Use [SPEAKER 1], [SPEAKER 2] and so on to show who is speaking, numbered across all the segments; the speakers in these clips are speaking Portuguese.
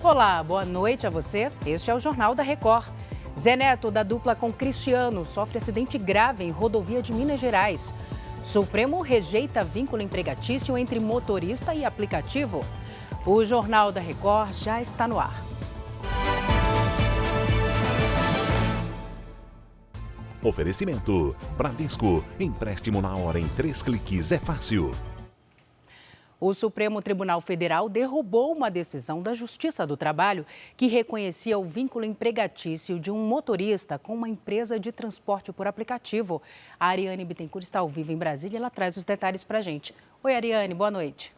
[SPEAKER 1] Olá, boa noite a você. Este é o Jornal da Record. Zé Neto, da dupla com Cristiano, sofre acidente grave em rodovia de Minas Gerais. Supremo rejeita vínculo empregatício entre motorista e aplicativo. O Jornal da Record já está no ar.
[SPEAKER 2] Oferecimento: Bradesco. Empréstimo na hora em 3 cliques é fácil.
[SPEAKER 1] O Supremo Tribunal Federal derrubou uma decisão da Justiça do Trabalho que reconhecia o vínculo empregatício de um motorista com uma empresa de transporte por aplicativo. A Ariane Bittencourt está ao vivo em Brasília e ela traz os detalhes para a gente. Oi, Ariane, boa noite.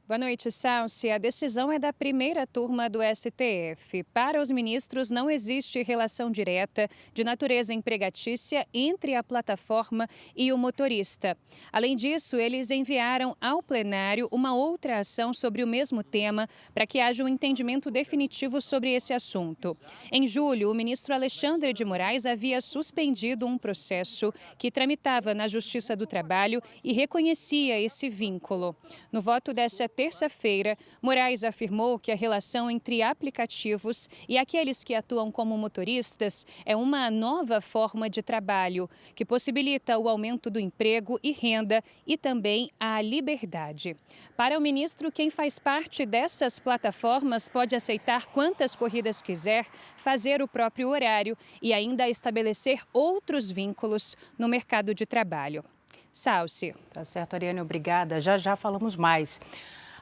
[SPEAKER 3] Boa noite, Salsi. A decisão é da primeira turma do STF. Para os ministros, não existe relação direta de natureza empregatícia entre a plataforma e o motorista. Além disso, eles enviaram ao plenário uma outra ação sobre o mesmo tema para que haja um entendimento definitivo sobre esse assunto. Em julho, o ministro Alexandre de Moraes havia suspendido um processo que tramitava na Justiça do Trabalho e reconhecia esse vínculo. No voto dessa terça-feira, Moraes afirmou que a relação entre aplicativos e aqueles que atuam como motoristas é uma nova forma de trabalho que possibilita o aumento do emprego e renda e também a liberdade. Para o ministro, quem faz parte dessas plataformas pode aceitar quantas corridas quiser, fazer o próprio horário e ainda estabelecer outros vínculos no mercado de trabalho. Salsi.
[SPEAKER 1] Tá certo, Ariane, obrigada. Já falamos mais.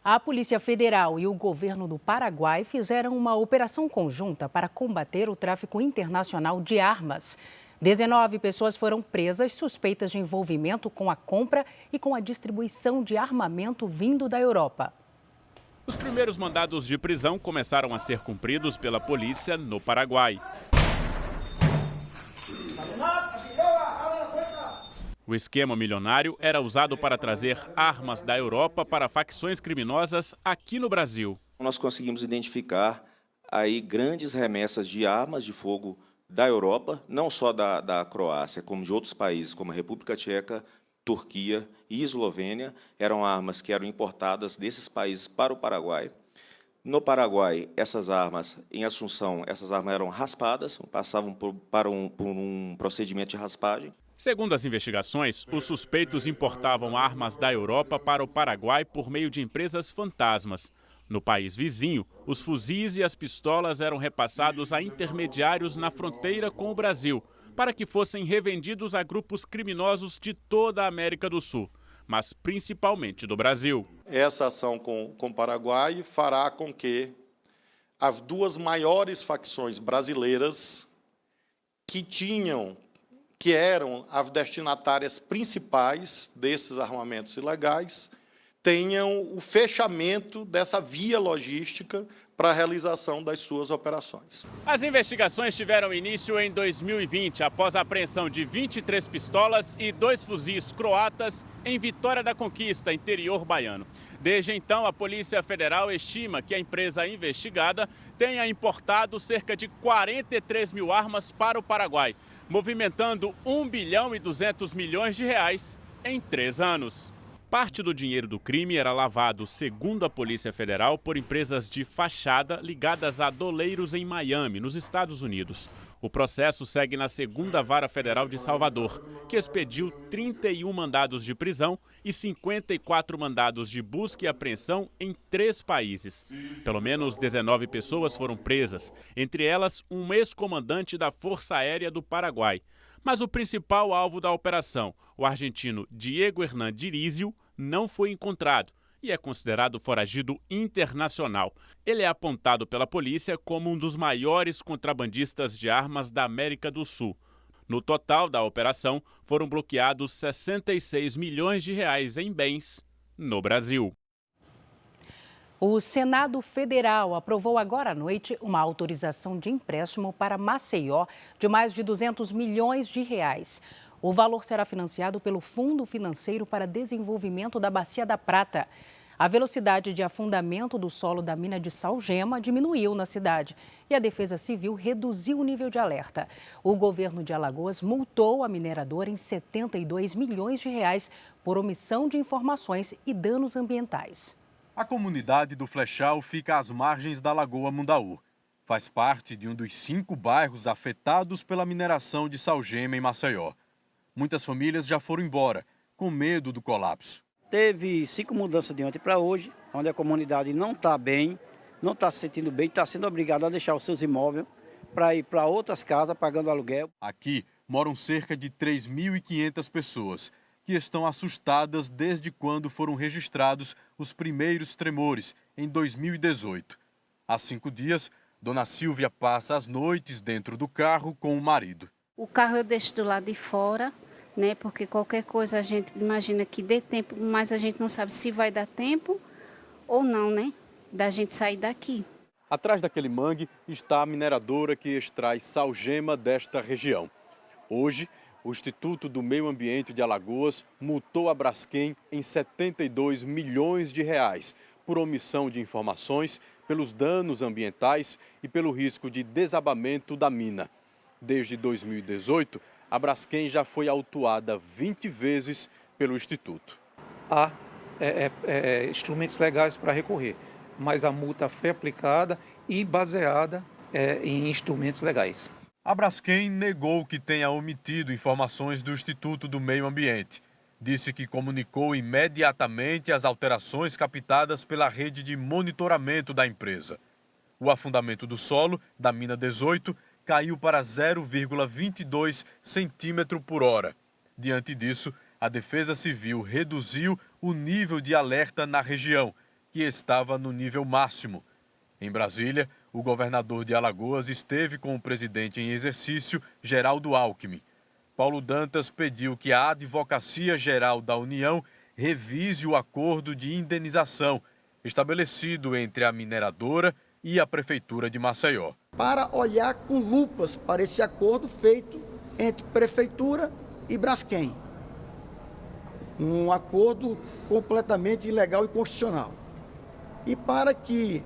[SPEAKER 1] A Polícia Federal e o governo do Paraguai fizeram uma operação conjunta para combater o tráfico internacional de armas. 19 pessoas foram presas suspeitas de envolvimento com a compra e com a distribuição de armamento vindo da Europa.
[SPEAKER 4] Os primeiros mandados de prisão começaram a ser cumpridos pela polícia no Paraguai. O esquema milionário era usado para trazer armas da Europa para facções criminosas aqui no Brasil.
[SPEAKER 5] Nós conseguimos identificar aí grandes remessas de armas de fogo da Europa, não só da Croácia, como de outros países, como a República Tcheca, Turquia e Eslovênia. Eram armas que eram importadas desses países para o Paraguai. No Paraguai, essas armas, em Assunção, essas armas eram raspadas, passavam por um procedimento de raspagem.
[SPEAKER 4] Segundo as investigações, os suspeitos importavam armas da Europa para o Paraguai por meio de empresas fantasmas. No país vizinho, os fuzis e as pistolas eram repassados a intermediários na fronteira com o Brasil, para que fossem revendidos a grupos criminosos de toda a América do Sul, mas principalmente do Brasil.
[SPEAKER 6] Essa ação com o Paraguai fará com que as duas maiores facções brasileiras que eram as destinatárias principais desses armamentos ilegais, tenham o fechamento dessa via logística para a realização das suas operações.
[SPEAKER 4] As investigações tiveram início em 2020, após a apreensão de 23 pistolas e 2 fuzis croatas em Vitória da Conquista, interior baiano. Desde então, a Polícia Federal estima que a empresa investigada tenha importado cerca de 43 mil armas para o Paraguai, movimentando 1 bilhão e 200 milhões de reais em 3 anos. Parte do dinheiro do crime era lavado, segundo a Polícia Federal, por empresas de fachada ligadas a doleiros em Miami, nos Estados Unidos. O processo segue na 2ª Vara Federal de Salvador, que expediu 31 mandados de prisão e 54 mandados de busca e apreensão em 3 países. Pelo menos 19 pessoas foram presas, entre elas um ex-comandante da Força Aérea do Paraguai. Mas o principal alvo da operação, o argentino Diego Hernán Dirizio, não foi encontrado e é considerado foragido internacional. Ele é apontado pela polícia como um dos maiores contrabandistas de armas da América do Sul. No total da operação, foram bloqueados 66 milhões de reais em bens no Brasil.
[SPEAKER 1] O Senado Federal aprovou agora à noite uma autorização de empréstimo para Maceió de mais de 200 milhões de reais. O valor será financiado pelo Fundo Financeiro para Desenvolvimento da Bacia da Prata. A velocidade de afundamento do solo da mina de Salgema diminuiu na cidade e a Defesa Civil reduziu o nível de alerta. O governo de Alagoas multou a mineradora em 72 milhões de reais por omissão de informações e danos ambientais.
[SPEAKER 7] A comunidade do Flechal fica às margens da Lagoa Mundaú. Faz parte de um dos 5 bairros afetados pela mineração de salgema em Maceió. Muitas famílias já foram embora, com medo do colapso.
[SPEAKER 8] Teve 5 mudanças de ontem para hoje, onde a comunidade não está bem, não está se sentindo bem, está sendo obrigada a deixar os seus imóveis para ir para outras casas pagando aluguel.
[SPEAKER 7] Aqui moram cerca de 3.500 pessoas, que estão assustadas desde quando foram registrados os primeiros tremores, em 2018. Há 5 dias, Dona Silvia passa as noites dentro do carro com o marido.
[SPEAKER 9] O carro eu deixo do lado de fora, né? Porque qualquer coisa a gente imagina que dê tempo, mas a gente não sabe se vai dar tempo ou não, né? Da gente sair daqui.
[SPEAKER 7] Atrás daquele mangue está a mineradora que extrai salgema desta região. Hoje, o Instituto do Meio Ambiente de Alagoas multou a Braskem em 72 milhões de reais por omissão de informações, pelos danos ambientais e pelo risco de desabamento da mina. Desde 2018, a Braskem já foi autuada 20 vezes pelo Instituto.
[SPEAKER 10] Há instrumentos legais para recorrer, mas a multa foi aplicada e baseada em instrumentos legais.
[SPEAKER 7] A Braskem negou que tenha omitido informações do Instituto do Meio Ambiente. Disse que comunicou imediatamente as alterações captadas pela rede de monitoramento da empresa. O afundamento do solo da mina 18 caiu para 0,22 centímetro por hora. Diante disso, a Defesa Civil reduziu o nível de alerta na região, que estava no nível máximo. Em Brasília, o governador de Alagoas esteve com o presidente em exercício, Geraldo Alckmin. Paulo Dantas pediu que a Advocacia Geral da União revise o acordo de indenização estabelecido entre a mineradora e a Prefeitura de Maceió.
[SPEAKER 11] Para olhar com lupas para esse acordo feito entre Prefeitura e Braskem. Um acordo completamente ilegal e inconstitucional. E para que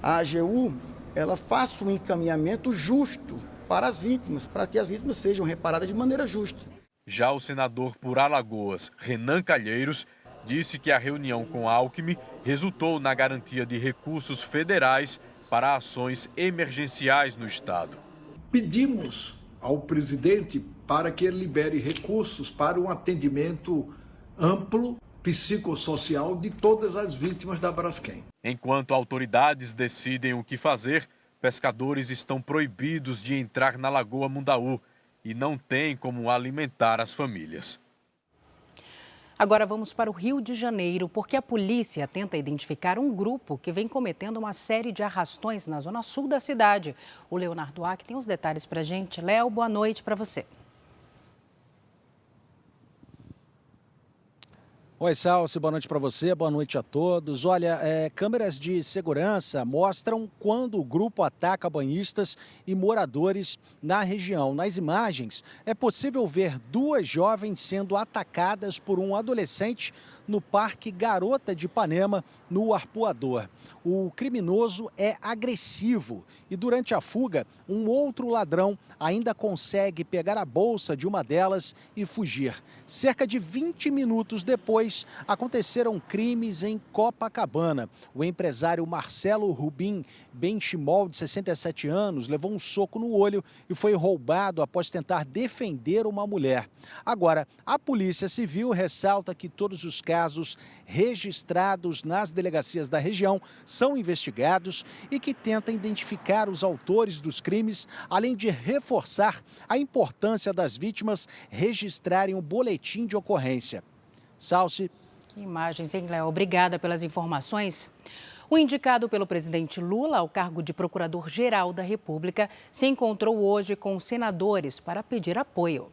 [SPEAKER 11] a AGU ela faça um encaminhamento justo para as vítimas, para que as vítimas sejam reparadas de maneira justa.
[SPEAKER 7] Já o senador por Alagoas, Renan Calheiros, disse que a reunião com Alckmin resultou na garantia de recursos federais para ações emergenciais no estado.
[SPEAKER 12] Pedimos ao presidente para que ele libere recursos para um atendimento amplo, psicossocial de todas as vítimas da Braskem.
[SPEAKER 7] Enquanto autoridades decidem o que fazer, pescadores estão proibidos de entrar na Lagoa Mundaú e não têm como alimentar as famílias.
[SPEAKER 1] Agora vamos para o Rio de Janeiro, porque a polícia tenta identificar um grupo que vem cometendo uma série de arrastões na zona sul da cidade. O Leonardo Ack tem os detalhes para a gente. Léo, boa noite para você.
[SPEAKER 13] Oi, Salsi, boa noite para você, boa noite a todos. Olha, câmeras de segurança mostram quando o grupo ataca banhistas e moradores na região. Nas imagens, é possível ver 2 jovens sendo atacadas por um adolescente no Parque Garota de Ipanema, no Arpoador. O criminoso é agressivo e durante a fuga, um outro ladrão ainda consegue pegar a bolsa de uma delas e fugir. Cerca de 20 minutos depois, aconteceram crimes em Copacabana. O empresário Marcelo Rubim Benchimol, de 67 anos, levou um soco no olho e foi roubado após tentar defender uma mulher. Agora, a Polícia Civil ressalta que todos os casos registrados nas delegacias da região são investigados e que tenta identificar os autores dos crimes, além de reforçar a importância das vítimas registrarem o boletim de ocorrência. Salsi.
[SPEAKER 1] Que imagens, hein, Léo? Obrigada pelas informações. O indicado pelo presidente Lula ao cargo de Procurador-Geral da República se encontrou hoje com os senadores para pedir apoio.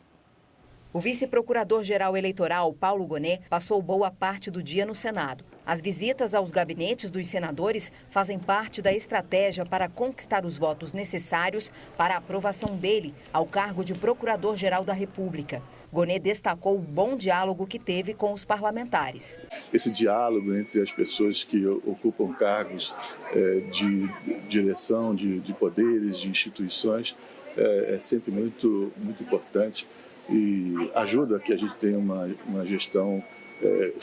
[SPEAKER 14] O vice-procurador-geral eleitoral, Paulo Gonet, passou boa parte do dia no Senado. As visitas aos gabinetes dos senadores fazem parte da estratégia para conquistar os votos necessários para a aprovação dele ao cargo de Procurador-Geral da República. Gonet destacou o bom diálogo que teve com os parlamentares.
[SPEAKER 15] Esse diálogo entre as pessoas que ocupam cargos de direção, de poderes, de instituições, é sempre muito importante e ajuda a que a gente tenha uma gestão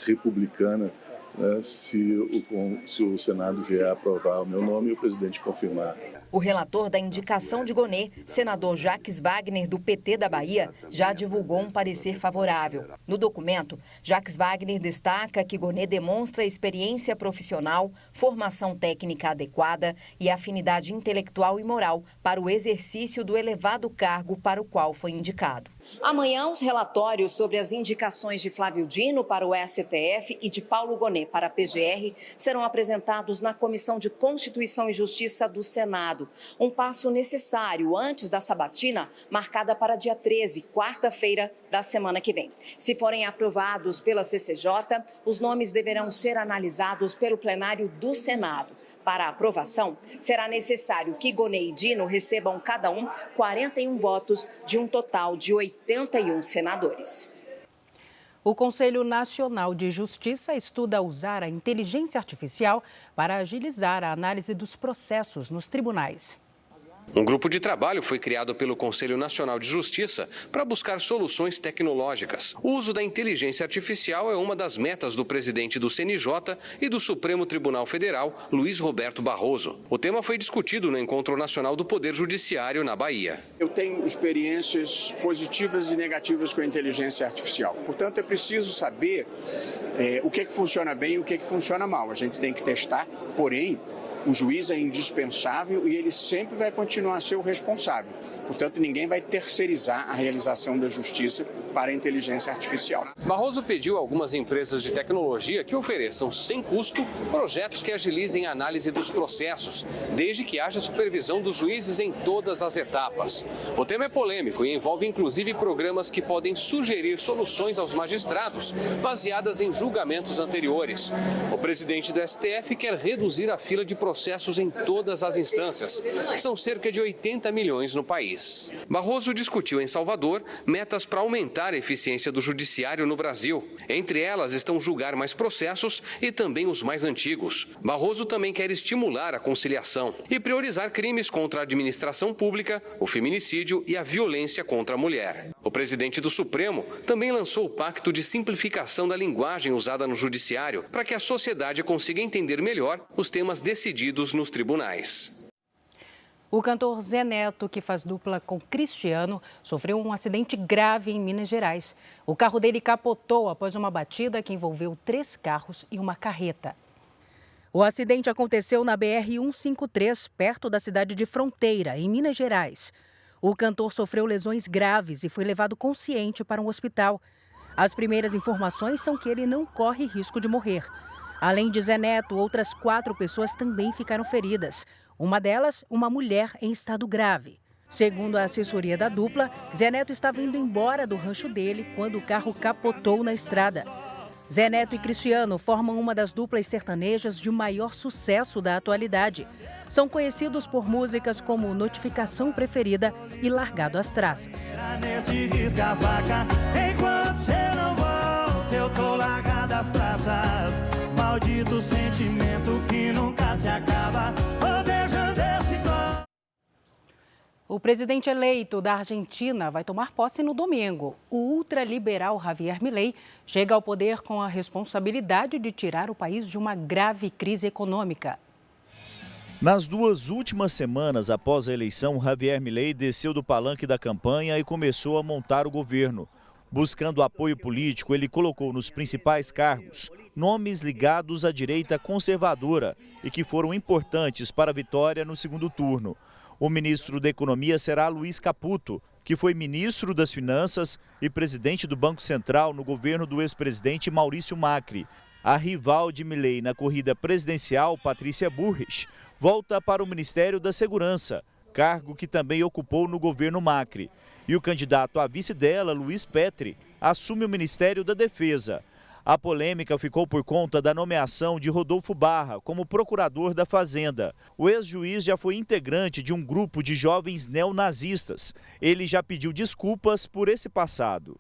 [SPEAKER 15] republicana né, se o Senado vier a aprovar o meu nome e o presidente confirmar.
[SPEAKER 14] O relator da indicação de Gonê, senador Jacques Wagner, do PT da Bahia, já divulgou um parecer favorável. No documento, Jacques Wagner destaca que Gonê demonstra experiência profissional, formação técnica adequada e afinidade intelectual e moral para o exercício do elevado cargo para o qual foi indicado. Amanhã, os relatórios sobre as indicações de Flávio Dino para o STF e de Paulo Gonê para a PGR serão apresentados na Comissão de Constituição e Justiça do Senado. Um passo necessário antes da sabatina, marcada para dia 13, quarta-feira da semana que vem. Se forem aprovados pela CCJ, os nomes deverão ser analisados pelo plenário do Senado. Para a aprovação, será necessário que Gonê e Dino recebam cada um 41 votos de um total de 81 senadores.
[SPEAKER 1] O Conselho Nacional de Justiça estuda usar a inteligência artificial para agilizar a análise dos processos nos tribunais.
[SPEAKER 16] Um grupo de trabalho foi criado pelo Conselho Nacional de Justiça para buscar soluções tecnológicas. O uso da inteligência artificial é uma das metas do presidente do CNJ e do Supremo Tribunal Federal, Luiz Roberto Barroso. O tema foi discutido no Encontro Nacional do Poder Judiciário, na Bahia.
[SPEAKER 17] Eu tenho experiências positivas e negativas com a inteligência artificial. Portanto, é preciso saber o que funciona bem e o que funciona mal. A gente tem que testar, porém, o juiz é indispensável e ele sempre vai continuar a ser o responsável. Portanto, ninguém vai terceirizar a realização da justiça para a inteligência artificial.
[SPEAKER 16] Barroso pediu a algumas empresas de tecnologia que ofereçam, sem custo, projetos que agilizem a análise dos processos, desde que haja supervisão dos juízes em todas as etapas. O tema é polêmico e envolve inclusive programas que podem sugerir soluções aos magistrados, baseadas em julgamentos anteriores. O presidente do STF quer reduzir a fila de processos em todas as instâncias. São cerca de 80 milhões no país. Barroso discutiu em Salvador metas para aumentar a eficiência do judiciário no Brasil. Entre elas estão julgar mais processos e também os mais antigos. Barroso também quer estimular a conciliação e priorizar crimes contra a administração pública, o feminicídio e a violência contra a mulher. O presidente do Supremo também lançou o Pacto de Simplificação da Linguagem usada no judiciário para que a sociedade consiga entender melhor os temas decididos nos tribunais.
[SPEAKER 1] O cantor Zé Neto, que faz dupla com Cristiano, sofreu um acidente grave em Minas Gerais. O carro dele capotou após uma batida que envolveu 3 carros e uma carreta. O acidente aconteceu na BR-153, perto da cidade de Fronteira, em Minas Gerais. O cantor sofreu lesões graves e foi levado consciente para um hospital. As primeiras informações são que ele não corre risco de morrer. Além de Zé Neto, outras 4 pessoas também ficaram feridas. Uma delas, uma mulher em estado grave. Segundo a assessoria da dupla, Zé Neto estava indo embora do rancho dele quando o carro capotou na estrada. Zé Neto e Cristiano formam uma das duplas sertanejas de maior sucesso da atualidade. São conhecidos por músicas como Notificação Preferida e Largado às Traças.
[SPEAKER 18] Enquanto você não volta, eu tô largado às traças. Maldito sentimento que nunca se acaba.
[SPEAKER 1] O presidente eleito da Argentina vai tomar posse no domingo. O ultraliberal Javier Milei chega ao poder com a responsabilidade de tirar o país de uma grave crise econômica.
[SPEAKER 19] Nas 2 últimas semanas após a eleição, Javier Milei desceu do palanque da campanha e começou a montar o governo. Buscando apoio político, ele colocou nos principais cargos nomes ligados à direita conservadora e que foram importantes para a vitória no segundo turno. O ministro da Economia será Luiz Caputo, que foi ministro das Finanças e presidente do Banco Central no governo do ex-presidente Maurício Macri. A rival de Milei na corrida presidencial, Patrícia Burrich, volta para o Ministério da Segurança, cargo que também ocupou no governo Macri. E o candidato a vice dela, Luiz Petri, assume o Ministério da Defesa. A polêmica ficou por conta da nomeação de Rodolfo Barra como procurador da Fazenda. O ex-juiz já foi integrante de um grupo de jovens neonazistas. Ele já pediu desculpas por esse passado.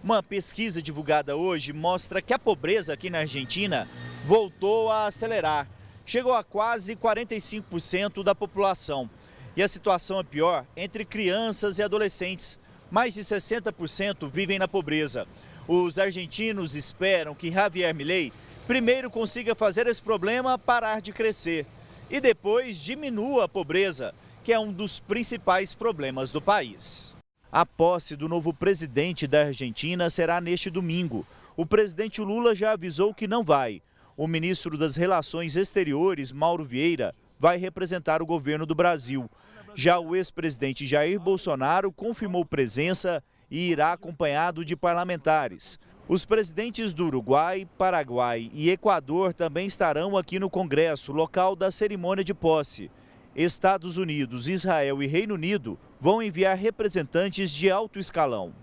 [SPEAKER 19] Uma pesquisa divulgada hoje mostra que a pobreza aqui na Argentina voltou a acelerar. Chegou a quase 45% da população. E a situação é pior entre crianças e adolescentes. Mais de 60% vivem na pobreza. Os argentinos esperam que Javier Milei primeiro consiga fazer esse problema parar de crescer e depois diminua a pobreza, que é um dos principais problemas do país. A posse do novo presidente da Argentina será neste domingo. O presidente Lula já avisou que não vai. O ministro das Relações Exteriores, Mauro Vieira, vai representar o governo do Brasil. Já o ex-presidente Jair Bolsonaro confirmou presença e irá acompanhado de parlamentares. Os presidentes do Uruguai, Paraguai e Equador também estarão aqui no Congresso, local da cerimônia de posse. Estados Unidos, Israel e Reino Unido vão enviar representantes de alto escalão.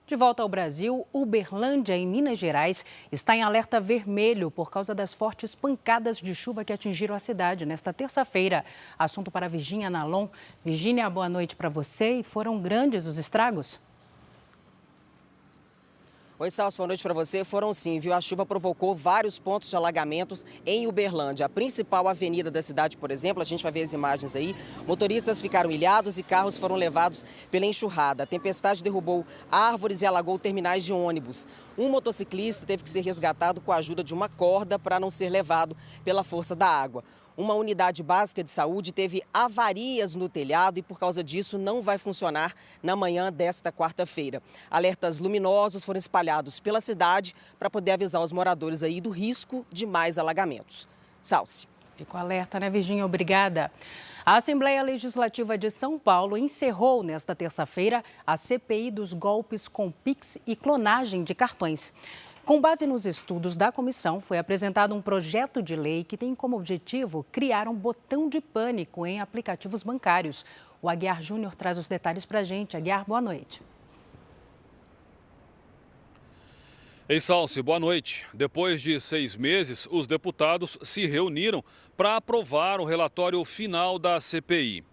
[SPEAKER 1] De volta ao Brasil, Uberlândia, em Minas Gerais, está em alerta vermelho por causa das fortes pancadas de chuva que atingiram a cidade nesta terça-feira. Assunto para Virgínia Nalon. Virgínia, boa noite para você. E foram grandes os estragos?
[SPEAKER 20] Oi, Salso, boa noite para você. Foram sim, viu? A chuva provocou vários pontos de alagamentos em Uberlândia. A principal avenida da cidade, por exemplo, a gente vai ver as imagens aí. Motoristas ficaram ilhados e carros foram levados pela enxurrada. A tempestade derrubou árvores e alagou terminais de ônibus. Um motociclista teve que ser resgatado com a ajuda de uma corda para não ser levado pela força da água. Uma unidade básica de saúde teve avarias no telhado e, por causa disso, não vai funcionar na manhã desta quarta-feira. Alertas luminosos foram espalhados pela cidade para poder avisar os moradores aí do risco de mais alagamentos. Salce.
[SPEAKER 1] Fico alerta, né, Virgínia? Obrigada. A Assembleia Legislativa de São Paulo encerrou nesta terça-feira a CPI dos golpes com Pix e clonagem de cartões. Com base nos estudos da comissão, foi apresentado um projeto de lei que tem como objetivo criar um botão de pânico em aplicativos bancários. O Aguiar Júnior traz os detalhes para a gente. Aguiar, boa noite.
[SPEAKER 21] Ei, Salce, boa noite. Depois de 6 meses, os deputados se reuniram para aprovar o relatório final da CPI.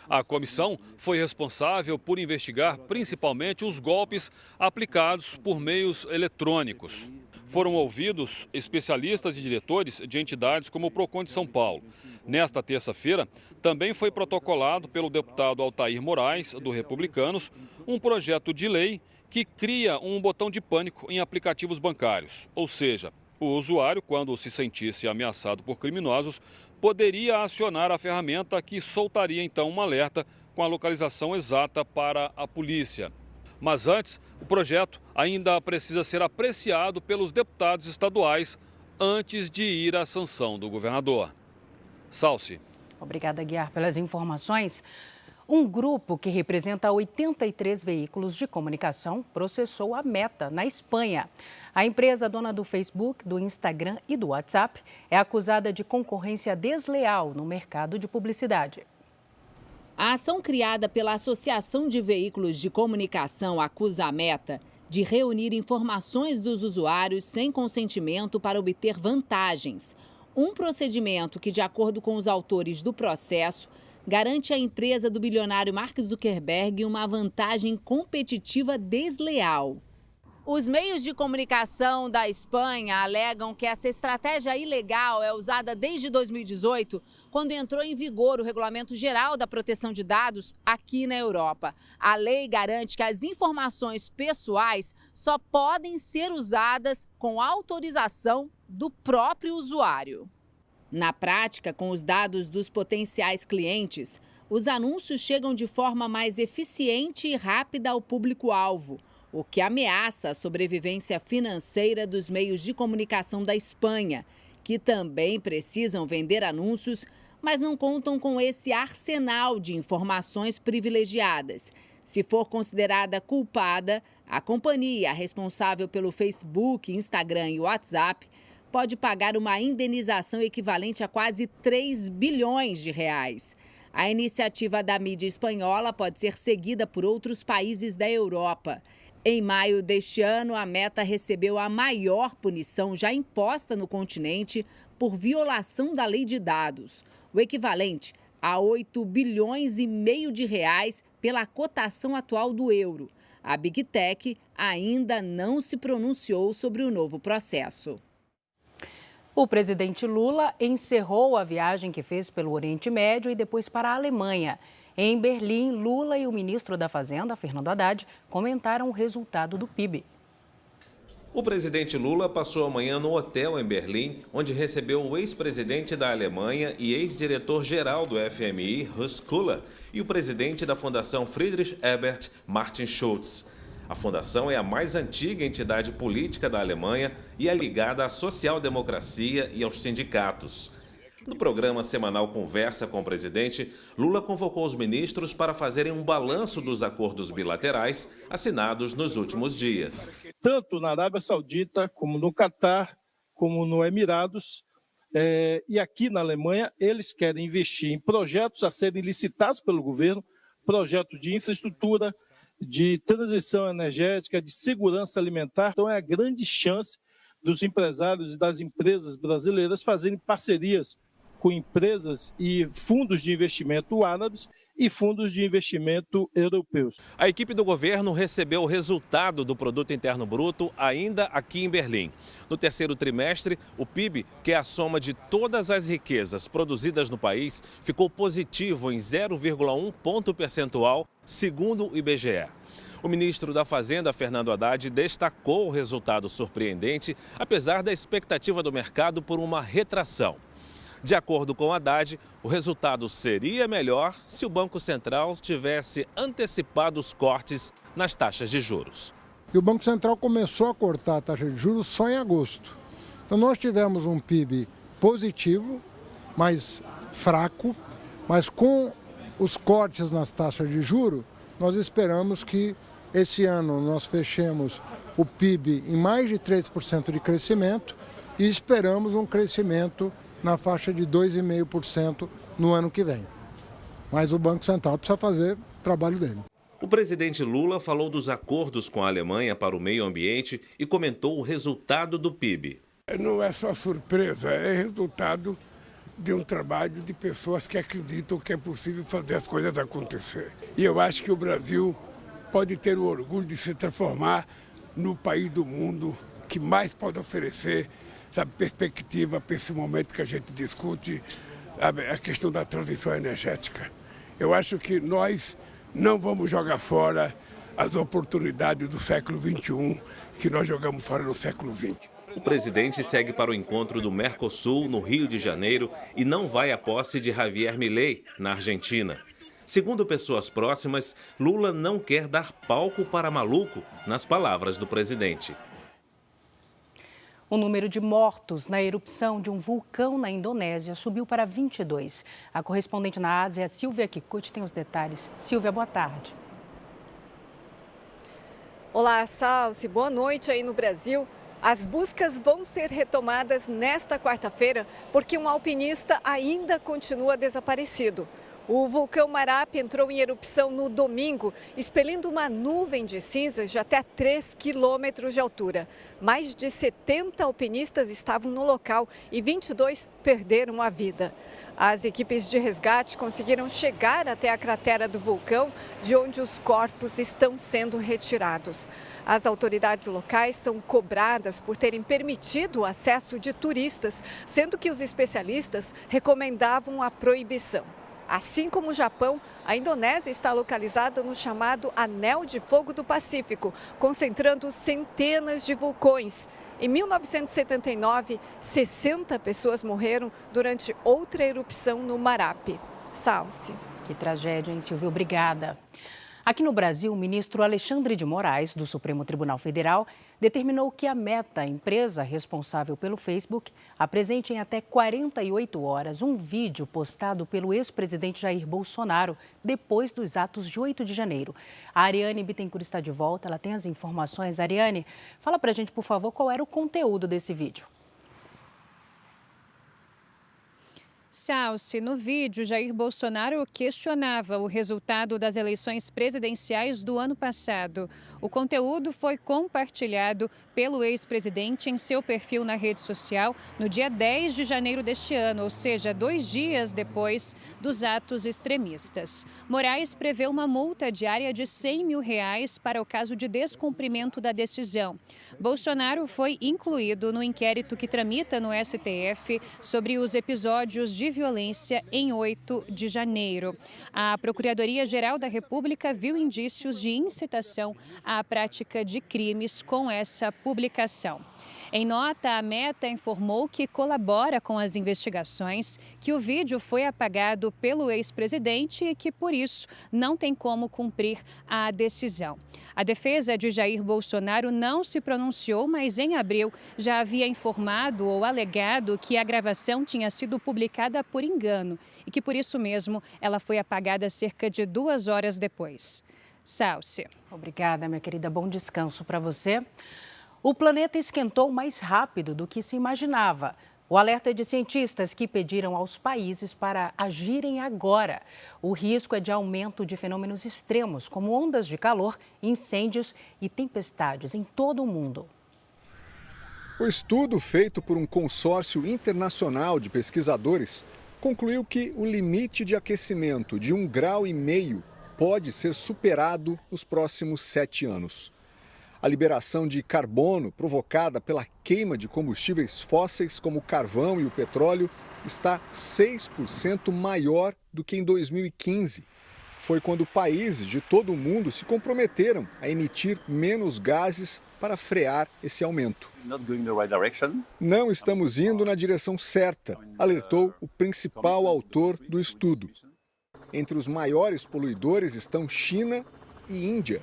[SPEAKER 21] A comissão foi responsável por investigar principalmente os golpes aplicados por meios eletrônicos. Foram ouvidos especialistas e diretores de entidades como o Procon de São Paulo. Nesta terça-feira, também foi protocolado pelo deputado Altair Moraes, do Republicanos, um projeto de lei que cria um botão de pânico em aplicativos bancários. Ou seja, o usuário, quando se sentisse ameaçado por criminosos, poderia acionar a ferramenta que soltaria então um alerta com a localização exata para a polícia. Mas antes, o projeto ainda precisa ser apreciado pelos deputados estaduais antes de ir à sanção do governador. Salce.
[SPEAKER 1] Obrigada, Aguiar, pelas informações. Um grupo que representa 83 veículos de comunicação processou a Meta, na Espanha. A empresa dona do Facebook, do Instagram e do WhatsApp é acusada de concorrência desleal no mercado de publicidade.
[SPEAKER 22] A ação criada pela Associação de Veículos de Comunicação acusa a Meta de reunir informações dos usuários sem consentimento para obter vantagens. Um procedimento que, de acordo com os autores do processo, garante à empresa do bilionário Mark Zuckerberg uma vantagem competitiva desleal. Os meios de comunicação da Espanha alegam que essa estratégia ilegal é usada desde 2018, quando entrou em vigor o Regulamento Geral da Proteção de Dados aqui na Europa. A lei garante que as informações pessoais só podem ser usadas com autorização do próprio usuário. Na prática, com os dados dos potenciais clientes, os anúncios chegam de forma mais eficiente e rápida ao público-alvo, o que ameaça a sobrevivência financeira dos meios de comunicação da Espanha, que também precisam vender anúncios, mas não contam com esse arsenal de informações privilegiadas. Se for considerada culpada, a companhia responsável pelo Facebook, Instagram e WhatsApp pode pagar uma indenização equivalente a quase 3 bilhões de reais. A iniciativa da mídia espanhola pode ser seguida por outros países da Europa. Em maio deste ano, a Meta recebeu a maior punição já imposta no continente por violação da lei de dados, o equivalente a 8 bilhões e meio de reais pela cotação atual do euro. A Big Tech ainda não se pronunciou sobre o novo processo.
[SPEAKER 1] O presidente Lula encerrou a viagem que fez pelo Oriente Médio e depois para a Alemanha. Em Berlim, Lula e o ministro da Fazenda, Fernando Haddad, comentaram o resultado do PIB.
[SPEAKER 2] O presidente Lula passou a manhã no hotel em Berlim, onde recebeu o ex-presidente da Alemanha e ex-diretor-geral do FMI, Horst Köhler, e o presidente da Fundação Friedrich Ebert, Martin Schulz. A fundação é a mais antiga entidade política da Alemanha e é ligada à social-democracia e aos sindicatos. No programa semanal Conversa com o Presidente, Lula convocou os ministros para fazerem um balanço dos acordos bilaterais assinados nos últimos dias.
[SPEAKER 3] Tanto na Arábia Saudita, como no Catar, como no Emirados, e aqui na Alemanha, eles querem investir em projetos a serem licitados pelo governo, projetos de infraestrutura, de transição energética, de segurança alimentar. Então é a grande chance dos empresários e das empresas brasileiras fazerem parcerias com empresas e fundos de investimento árabes e fundos de investimento europeus.
[SPEAKER 2] A equipe do governo recebeu o resultado do Produto Interno Bruto ainda aqui em Berlim. No terceiro trimestre, o PIB, que é a soma de todas as riquezas produzidas no país, ficou positivo em 0,1 ponto percentual, segundo o IBGE. O ministro da Fazenda, Fernando Haddad, destacou o resultado surpreendente, apesar da expectativa do mercado por uma retração. De acordo com Haddad, o resultado seria melhor se o Banco Central tivesse antecipado os cortes nas taxas de juros.
[SPEAKER 23] E o Banco Central começou a cortar a taxa de juros só em agosto. Então nós tivemos um PIB positivo, mas fraco, mas com os cortes nas taxas de juros, nós esperamos que esse ano nós fechemos o PIB em mais de 3% de crescimento e esperamos um crescimento na faixa de 2,5% no ano que vem. Mas o Banco Central precisa fazer o trabalho dele.
[SPEAKER 2] O presidente Lula falou dos acordos com a Alemanha para o meio ambiente e comentou o resultado do PIB.
[SPEAKER 24] Não é só surpresa, é resultado de um trabalho de pessoas que acreditam que é possível fazer as coisas acontecer. E eu acho que o Brasil pode ter o orgulho de se transformar no país do mundo que mais pode oferecer essa perspectiva para esse momento que a gente discute a questão da transição energética. Eu acho que nós não vamos jogar fora as oportunidades do século XXI que nós jogamos fora no século XX.
[SPEAKER 2] O presidente segue para o encontro do Mercosul, no Rio de Janeiro, e não vai à posse de Javier Milei, na Argentina. Segundo pessoas próximas, Lula não quer dar palco para maluco, nas palavras do presidente.
[SPEAKER 1] O número de mortos na erupção de um vulcão na Indonésia subiu para 22. A correspondente na Ásia, Silvia Kikuchi, tem os detalhes. Silvia, boa tarde.
[SPEAKER 25] Olá, Salsi. Boa noite aí no Brasil. As buscas vão ser retomadas nesta quarta-feira porque um alpinista ainda continua desaparecido. O vulcão Marapi entrou em erupção no domingo, expelindo uma nuvem de cinzas de até 3 quilômetros de altura. Mais de 70 alpinistas estavam no local e 22 perderam a vida. As equipes de resgate conseguiram chegar até a cratera do vulcão, de onde os corpos estão sendo retirados. As autoridades locais são cobradas por terem permitido o acesso de turistas, sendo que os especialistas recomendavam a proibição. Assim como o Japão, a Indonésia está localizada no chamado Anel de Fogo do Pacífico, concentrando centenas de vulcões. Em 1979, 60 pessoas morreram durante outra erupção no Marapi. Salsi.
[SPEAKER 1] Que tragédia, hein, Silvia? Obrigada. Aqui no Brasil, o ministro Alexandre de Moraes, do Supremo Tribunal Federal, determinou que a Meta, empresa responsável pelo Facebook, apresente em até 48 horas um vídeo postado pelo ex-presidente Jair Bolsonaro depois dos atos de 8 de janeiro. A Ariane Bittencourt está de volta, ela tem as informações. Ariane, fala pra gente, por favor, qual era o conteúdo desse vídeo.
[SPEAKER 26] Salsi, no vídeo, Jair Bolsonaro questionava o resultado das eleições presidenciais do ano passado. O conteúdo foi compartilhado pelo ex-presidente em seu perfil na rede social no dia 10 de janeiro deste ano, ou seja, 2 dias depois dos atos extremistas. Moraes prevê uma multa diária de R$100 mil para o caso de descumprimento da decisão. Bolsonaro foi incluído no inquérito que tramita no STF sobre os episódios de violência em 8 de janeiro. A Procuradoria-Geral da República viu indícios de incitação à prática de crimes com essa publicação. Em nota, a Meta informou que colabora com as investigações, que o vídeo foi apagado pelo ex-presidente e que, por isso, não tem como cumprir a decisão. A defesa de Jair Bolsonaro não se pronunciou, mas em abril já havia informado ou alegado que a gravação tinha sido publicada por engano e que, por isso mesmo, ela foi apagada cerca de 2 horas depois. Salce.
[SPEAKER 1] Obrigada, minha querida. Bom descanso para você. O planeta esquentou mais rápido do que se imaginava. O alerta é de cientistas que pediram aos países para agirem agora. O risco é de aumento de fenômenos extremos, como ondas de calor, incêndios e tempestades em todo o mundo.
[SPEAKER 4] O estudo feito por um consórcio internacional de pesquisadores concluiu que o limite de aquecimento de 1,5 graus pode ser superado nos próximos 7 anos. A liberação de carbono provocada pela queima de combustíveis fósseis como o carvão e o petróleo está 6% maior do que em 2015. Foi quando países de todo o mundo se comprometeram a emitir menos gases para frear esse aumento. Não estamos indo na direção certa, alertou o principal autor do estudo. Entre os maiores poluidores estão China e Índia,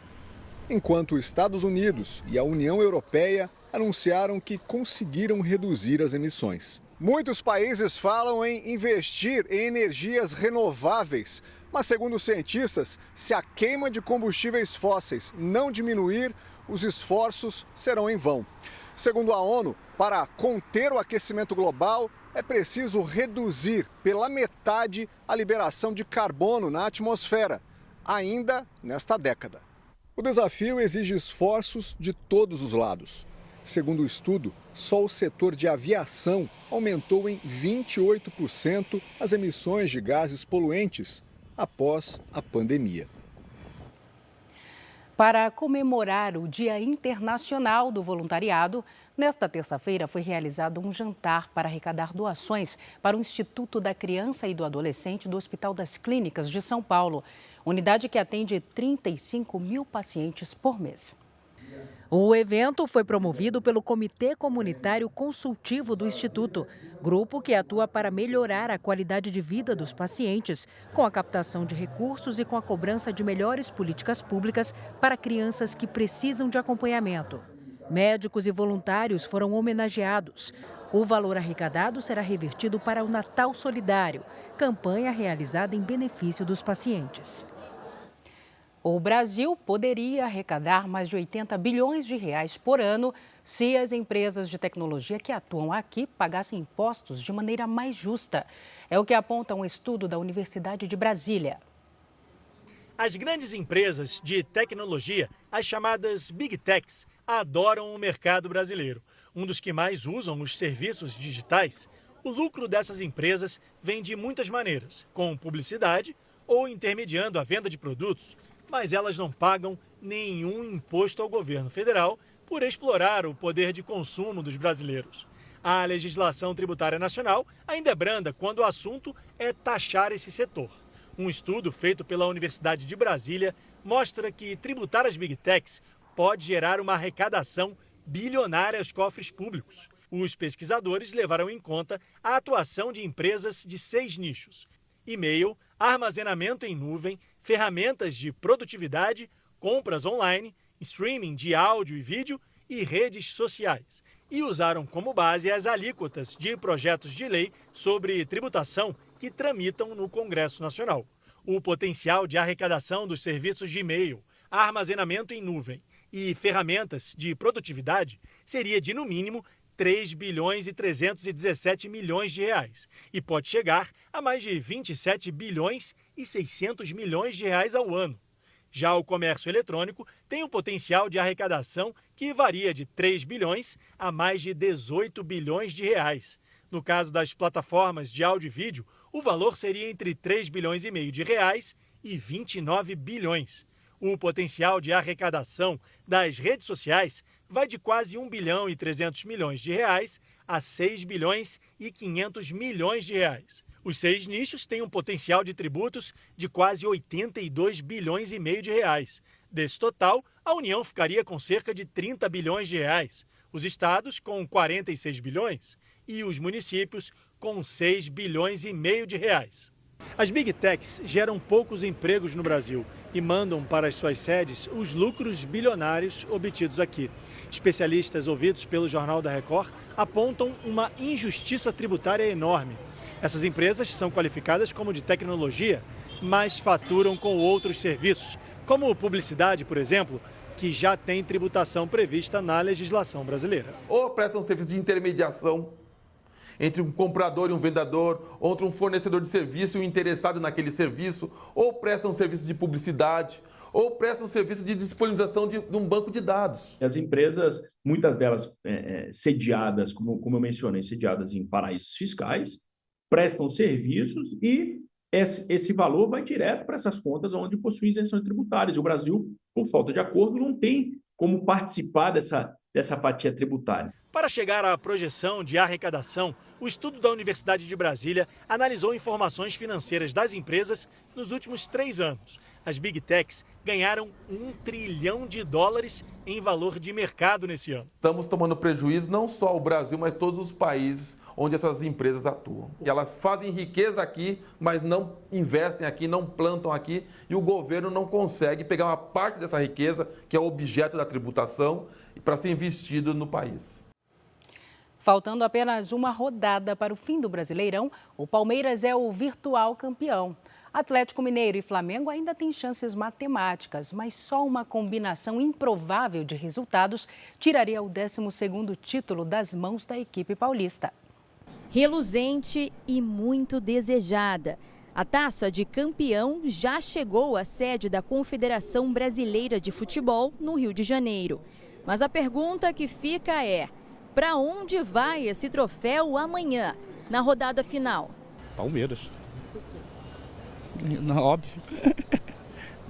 [SPEAKER 4] enquanto os Estados Unidos e a União Europeia anunciaram que conseguiram reduzir as emissões. Muitos países falam em investir em energias renováveis, mas segundo os cientistas, se a queima de combustíveis fósseis não diminuir, os esforços serão em vão. Segundo a ONU, para conter o aquecimento global, é preciso reduzir pela metade a liberação de carbono na atmosfera, ainda nesta década. O desafio exige esforços de todos os lados. Segundo o estudo, só o setor de aviação aumentou em 28% as emissões de gases poluentes após a pandemia.
[SPEAKER 1] Para comemorar o Dia Internacional do Voluntariado, nesta terça-feira foi realizado um jantar para arrecadar doações para o Instituto da Criança e do Adolescente do Hospital das Clínicas de São Paulo, unidade que atende 35 mil pacientes por mês. O evento foi promovido pelo Comitê Comunitário Consultivo do Instituto, grupo que atua para melhorar a qualidade de vida dos pacientes, com a captação de recursos e com a cobrança de melhores políticas públicas para crianças que precisam de acompanhamento. Médicos e voluntários foram homenageados. O valor arrecadado será revertido para o Natal Solidário, campanha realizada em benefício dos pacientes. O Brasil poderia arrecadar mais de 80 bilhões de reais por ano se as empresas de tecnologia que atuam aqui pagassem impostos de maneira mais justa. É o que aponta um estudo da Universidade de Brasília.
[SPEAKER 5] As grandes empresas de tecnologia, as chamadas Big Techs, adoram o mercado brasileiro. Um dos que mais usam os serviços digitais, o lucro dessas empresas vem de muitas maneiras, com publicidade ou intermediando a venda de produtos, mas elas não pagam nenhum imposto ao governo federal por explorar o poder de consumo dos brasileiros. A legislação tributária nacional ainda é branda quando o assunto é taxar esse setor. Um estudo feito pela Universidade de Brasília mostra que tributar as Big Techs pode gerar uma arrecadação bilionária aos cofres públicos. Os pesquisadores levaram em conta a atuação de empresas de 6 nichos: e-mail, armazenamento em nuvem, ferramentas de produtividade, compras online, streaming de áudio e vídeo e redes sociais. E usaram como base as alíquotas de projetos de lei sobre tributação que tramitam no Congresso Nacional. O potencial de arrecadação dos serviços de e-mail, armazenamento em nuvem e ferramentas de produtividade seria de, no mínimo, 3 bilhões e 317 milhões de reais e pode chegar a mais de 27 bilhões e 600 milhões de reais ao ano. Já o comércio eletrônico tem um potencial de arrecadação que varia de 3 bilhões a mais de 18 bilhões de reais. No caso das plataformas de áudio e vídeo, o valor seria entre 3 bilhões e meio de reais e 29 bilhões. O potencial de arrecadação das redes sociais vai de quase 1 bilhão e 300 milhões de reais a 6 bilhões e 500 milhões de reais. Os 6 nichos têm um potencial de tributos de quase 82 bilhões e meio de reais. Desse total, a União ficaria com cerca de 30 bilhões de reais, os estados com 46 bilhões e os municípios com 6 bilhões e meio de reais. As Big Techs geram poucos empregos no Brasil e mandam para as suas sedes os lucros bilionários obtidos aqui. Especialistas ouvidos pelo Jornal da Record apontam uma injustiça tributária enorme. Essas empresas são qualificadas como de tecnologia, mas faturam com outros serviços, como publicidade, por exemplo, que já tem tributação prevista na legislação brasileira.
[SPEAKER 6] Ou prestam serviço de intermediação entre um comprador e um vendedor, ou entre um fornecedor de serviço e um interessado naquele serviço, ou prestam serviço de publicidade, ou prestam serviço de disponibilização de um banco de dados.
[SPEAKER 8] As empresas, muitas delas sediadas, como eu mencionei, sediadas em paraísos fiscais, prestam serviços e esse valor vai direto para essas contas onde possuem isenções tributárias. O Brasil, por falta de acordo, não tem como participar dessa fatia tributária.
[SPEAKER 5] Para chegar à projeção de arrecadação, o estudo da Universidade de Brasília analisou informações financeiras das empresas nos últimos 3 anos. As Big Techs ganharam $1 trilhão em valor de mercado nesse ano.
[SPEAKER 6] Estamos tomando prejuízo não só o Brasil, mas todos os países onde essas empresas atuam. E elas fazem riqueza aqui, mas não investem aqui, não plantam aqui, e o governo não consegue pegar uma parte dessa riqueza, que é o objeto da tributação, para ser investido no país.
[SPEAKER 1] Faltando apenas uma rodada para o fim do Brasileirão, o Palmeiras é o virtual campeão. Atlético Mineiro e Flamengo ainda têm chances matemáticas, mas só uma combinação improvável de resultados tiraria o 12º título das mãos da equipe paulista.
[SPEAKER 9] Reluzente e muito desejada. A taça de campeão já chegou à sede da Confederação Brasileira de Futebol, no Rio de Janeiro. Mas a pergunta que fica é: para onde vai esse troféu amanhã, na rodada final?
[SPEAKER 10] Palmeiras. Não, óbvio.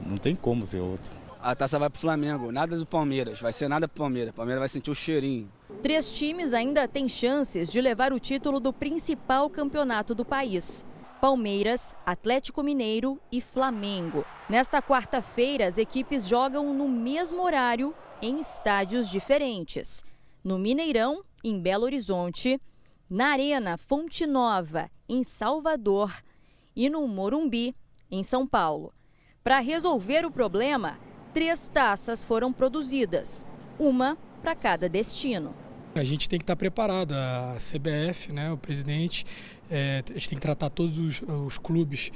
[SPEAKER 10] Não tem como ser outro.
[SPEAKER 11] A taça vai para o Flamengo, nada do Palmeiras. Vai ser nada para o Palmeiras. O Palmeiras vai sentir o cheirinho.
[SPEAKER 9] 3 times ainda têm chances de levar o título do principal campeonato do país: Palmeiras, Atlético Mineiro e Flamengo. Nesta quarta-feira, as equipes jogam no mesmo horário em estádios diferentes. No Mineirão, em Belo Horizonte, na Arena Fonte Nova, em Salvador, e no Morumbi, em São Paulo. Para resolver o problema, 3 taças foram produzidas, uma para cada destino.
[SPEAKER 12] A gente tem que estar preparado, a CBF, né, o presidente, a gente tem que tratar todos os clubes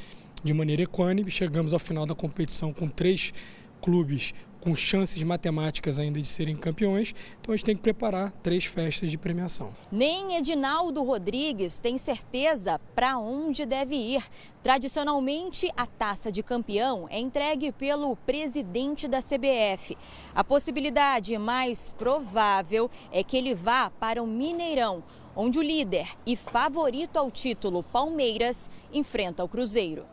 [SPEAKER 12] de maneira equânime. Chegamos ao final da competição com 3 clubes com chances matemáticas ainda de serem campeões, então a gente tem que preparar 3 festas de premiação.
[SPEAKER 9] Nem Edinaldo Rodrigues tem certeza para onde deve ir. Tradicionalmente, a taça de campeão é entregue pelo presidente da CBF. A possibilidade mais provável é que ele vá para o Mineirão, onde o líder e favorito ao título, Palmeiras, enfrenta o Cruzeiro.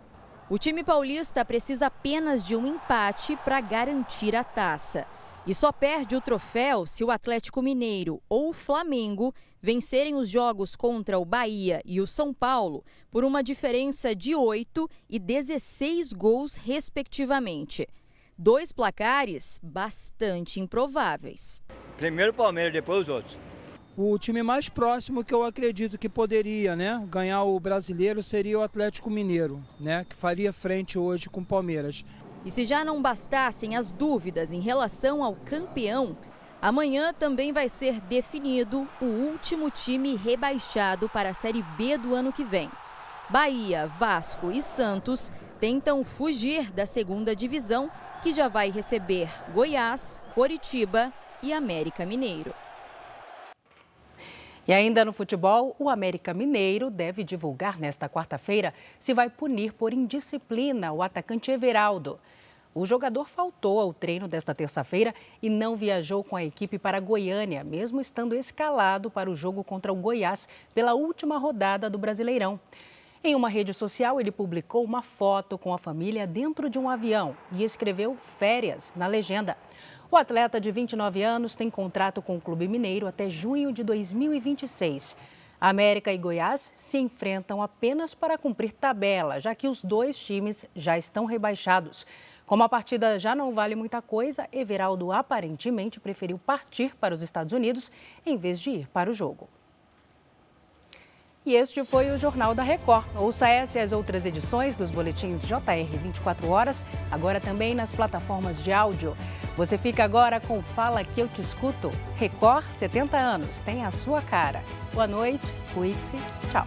[SPEAKER 9] O time paulista precisa apenas de um empate para garantir a taça. E só perde o troféu se o Atlético Mineiro ou o Flamengo vencerem os jogos contra o Bahia e o São Paulo por uma diferença de 8 e 16 gols, respectivamente. 2 placares bastante improváveis.
[SPEAKER 11] Primeiro o Palmeiras, depois os outros.
[SPEAKER 27] O time mais próximo que eu acredito que poderia, ganhar o brasileiro seria o Atlético Mineiro, que faria frente hoje com o Palmeiras.
[SPEAKER 9] E se já não bastassem as dúvidas em relação ao campeão, amanhã também vai ser definido o último time rebaixado para a Série B do ano que vem. Bahia, Vasco e Santos tentam fugir da 2ª divisão, que já vai receber Goiás, Coritiba e América Mineiro.
[SPEAKER 1] E ainda no futebol, o América Mineiro deve divulgar nesta quarta-feira se vai punir por indisciplina o atacante Everaldo. O jogador faltou ao treino desta terça-feira e não viajou com a equipe para Goiânia, mesmo estando escalado para o jogo contra o Goiás pela última rodada do Brasileirão. Em uma rede social, ele publicou uma foto com a família dentro de um avião e escreveu férias na legenda. O atleta de 29 anos tem contrato com o Clube Mineiro até junho de 2026. América e Goiás se enfrentam apenas para cumprir tabela, já que os dois times já estão rebaixados. Como a partida já não vale muita coisa, Everaldo aparentemente preferiu partir para os Estados Unidos em vez de ir para o jogo. E este foi o Jornal da Record. Ouça essa e as outras edições dos boletins JR 24 horas, agora também nas plataformas de áudio. Você fica agora com Fala Que Eu Te Escuto. Record 70 anos, tem a sua cara. Boa noite, cuide-se, tchau.